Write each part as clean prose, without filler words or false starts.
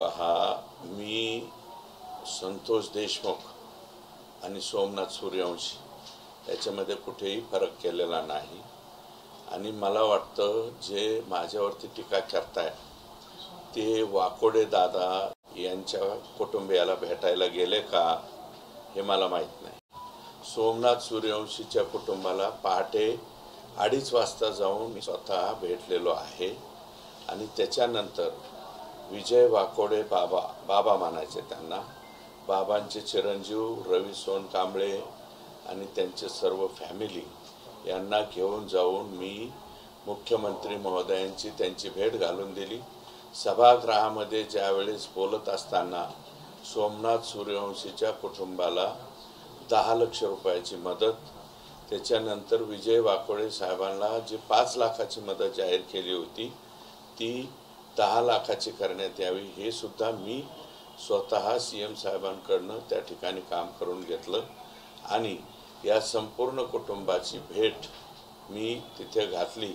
पहा, मी संतोष देशमुख आणि सोमनाथ सूर्यवंशी याच्यामध्ये कुठेही फरक केलेला नाही आणि मला वाटतं जे माझ्यावरती टीका करताय ते वाकोडे दादा यांच्या कुटुंबियाला भेटायला गेले का हे मला माहीत नाही। सोमनाथ सूर्यवंशीच्या कुटुंबाला पहाटे 2:30 वाजता जाऊन मी स्वतः भेटलेलो आहे आणि त्याच्यानंतर विजय वाकोडे बाबा मानायचे त्यांना, बाबांचे चिरंजीव रवी सोनकांबळे आणि त्यांचे सर्व फॅमिली यांना घेऊन जाऊन मी मुख्यमंत्री महोदयांची त्यांची भेट घालून दिली। सभागृहामध्ये ज्यावेळेस बोलत असताना सोमनाथ सूर्यवंशीच्या कुटुंबाला 10 लाख रुपयाची मदत, त्याच्यानंतर विजय वाकोडे साहेबांना जी 5 लाखाची मदत जाहीर केली होती ती 10 लाखाची करण्यात यावी हे सुद्धा मी स्वतः सीएम साहेबांकडून त्या ठिकाणी काम करून घेतलं आणि या संपूर्ण कुटुंबाची भेट मी तिथे घातली।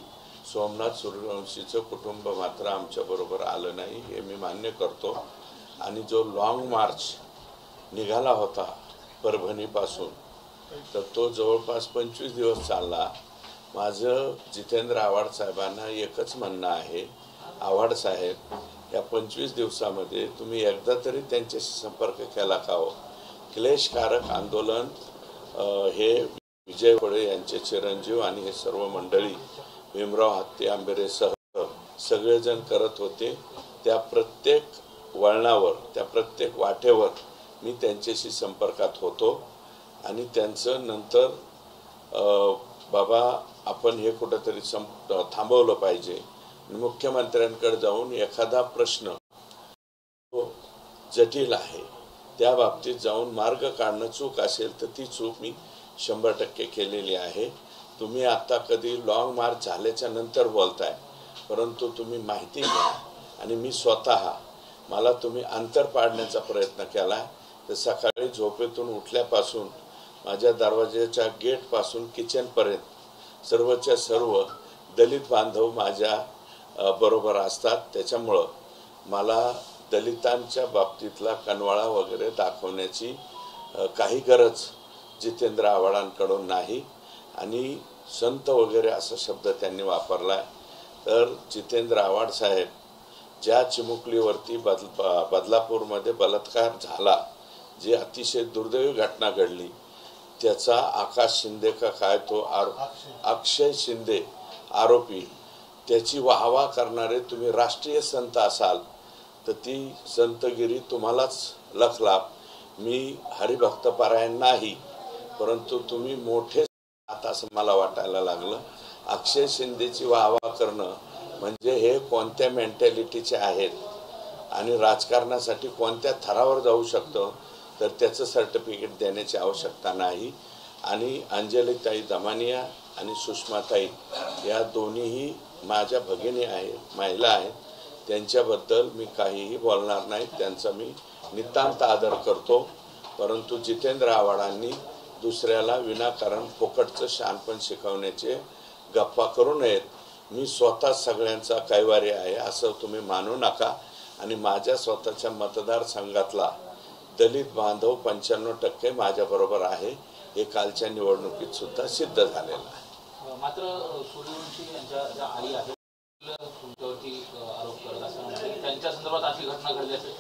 सोमनाथ सूर्यवंशीचं कुटुंब मात्र आमच्या बरोबर आलं नाही हे मी मान्य करतो आणि जो लॉंग मार्च निघाला होता परभणीपासून तर तो जवळपास 25 दिवस चालला। माझं जितेंद्र आव्हाड साहेबांना एकच म्हणणं आहे, आव्हाड साहेब या 25 दिवसामध्ये तुम्ही एकदा तरी त्यांच्याशी संपर्क केला का हो? क्लेशकारक आंदोलन हे विजय वाकोडे यांचे चिरंजीव आणि हे सर्व मंडळी भीमराव हत्ती आंबेरेसह सगळेजण करत होते। त्या प्रत्येक वळणावर त्या प्रत्येक वाटेवर मी त्यांच्याशी संपर्कात होतो आणि त्यांचं नंतर बाबा आपण हे कुठेतरी थांबवलं पाहिजे, मुख्यमंत्र्यांकडे जाऊन एखादा प्रश्न जटिल आहे त्या बाबतीत जाऊन मार्ग काढणं चूक असेल तर ती चूक मी 100% केलेली आहे। तुम्ही आता कधी लॉंग मार्च झाल्याच्या नंतर बोलताय, परंतु तुम्ही माहिती घ्या आणि मी स्वतः मला तुम्ही अंतर पाडण्याचा प्रयत्न केला तर सकाळी झोपेतून उठल्यापासून माझ्या दरवाजाच्या गेटपासून किचनपर्यंत सर्वच्या सर्व दलित बांधव माझ्या बरोबर असतात। त्याच्यामुळं मला दलितांच्या बाबतीतला कनवाळा वगैरे दाखवण्याची काही गरज जितेंद्र आव्हाडांकडून नाही आणि संत वगैरे असा शब्द त्यांनी वापरला तर जितेंद्र आव्हाड साहेब ज्या चिमुकलीवरती बदलापूरमध्ये बलात्कार झाला, जी अतिशय दुर्दैवी घटना घडली, त्याचा आकाश शिंदे का काय तो अक्षय शिंदे आरोपी, त्याची वाहवा करणारे तुम्ही राष्ट्रीय संत असाल तर ती संतगिरी तुम्हालाच लखलाप। मी हरिभक्त पारायण नाही, परंतु तुम्ही मोठे आता असं मला वाटायला लागलं। अक्षय शिंदेची वाहवा करणं म्हणजे हे कोणत्या मेंटॅलिटीचे आहेत आणि राजकारणासाठी कोणत्या थरावर जाऊ शकतं तर त्याचं सर्टिफिकेट देण्याची आवश्यकता नाही। आणि अंजलीताई दमानिया आणि सुषमाताई या दोन्हीही माझ्या भगिनी आहेत, महिला आहेत, त्यांच्याबद्दल मी काहीही बोलणार नाही, त्यांचा मी नितांत आदर करतो। परंतु जितेंद्र आव्हाडांनी दुसऱ्याला विनाकारण फुकटचं शहाणपण शिकवण्याचे गप्पा करू नयेत। मी स्वतः सगळ्यांचा कैवारी आहे असं तुम्ही मानू नका आणि माझ्या स्वतःच्या मतदारसंघातला दलित बांधव 95% माझ्याबरोबर आहे हे कालच्या निवडणुकीत सुद्धा सिद्ध झालेलं आहे। मात्र सूर्यवंशी यांच्या ज्या आई आहेत तुमच्यावरती आरोप करत असताना त्यांच्या संदर्भात अशी घटना घडली असेल